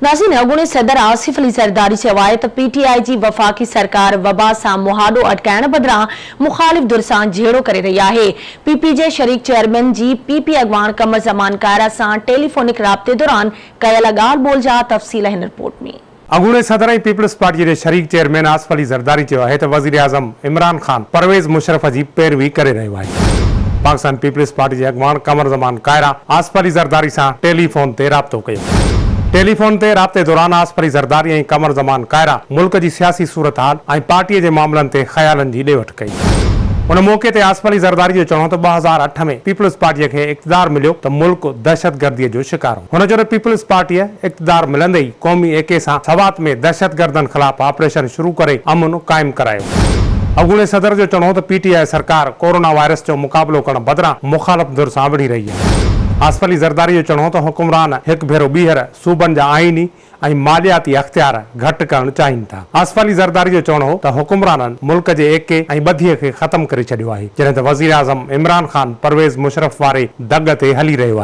नाज़रीन, अॻूणे सदर आसिफ अली ज़रदारी चयो आहे त पीटीआई जी वफ़ाक़ी सरकार वबा सां मुहाॾो अटकाइण बदिरां मुख़ालिफ़ धुर सां जहिड़ो करे रही आहे। पीपी जे शरीक चेयरमैन जी पीपी अॻवान कमर ज़मान कायरा सां टेलीफोनिक राब्ते दौरान कयल ॻाल्हि ॿोल जा तफ़सील हिन रिपोर्ट में। अॻूणे सदर ऐं पीपल्स पार्टी जे शरीक चेयरमैन आसिफ अली ज़रदारी चयो आहे त वज़ीर आज़म इमरान खान परवेज़ मुशर्रफ जी पैरवी करे रहियो आहे। पाकिस्तान पीपल्स पार्टी जे अॻवान कमर ज़मान कायरा आसिफ अली ज़रदारी सां टेलीफोन ते राब्तो कयो। टेलीफोन ते राब्ते दौरान आसिफ अली ज़रदारी ऐं कमर ज़मान कायरा मुल्क जी सियासी सूरत हाल ऐं पार्टीअ जे मामलनि ते ख़यालनि जी ॾे वठि कई। उन मौक़े ते आसिफ अली ज़रदारी जो चवणो त 2008 में पीपल्स पार्टीअ खे इक़्तिदार मिलियो त मुल्क दहशतगर्दीअ जो शिकार हो। हुन चयो त पीपल्स पार्टीअ इक़्तिदार मिलंदे ई क़ौमी एके सां सवात में दहशतगर्दनि ख़िलाफ़ ऑपरेशन शुरू करे अमन क़ाइमु करायो। अॻूणे सदर जो चवणो त पीटीआई सरकार कोरोना वायरस जो मुक़ाबिलो करण बदिरां मुख़ालिफ़ धुर सां विढ़ी रही आहे। आसिफ अली ज़रदारी जो चवणो त हुकुमरान हिकु भेरो ॿीहर सूबनि जा आईनी ऐं मालियाती अख़्तियार घटि करणु चाहिनि था। आसिफ अली ज़रदारी जो चवणो हो त हुकुमराननि मुल्क जे एके ऐं ॿधीअ खे ख़तमु करे छॾियो आहे, जॾहिं त वज़ीर आज़म इमरान खान परवेज़ मुशर्रफ वारे दग ते हली रहियो आहे।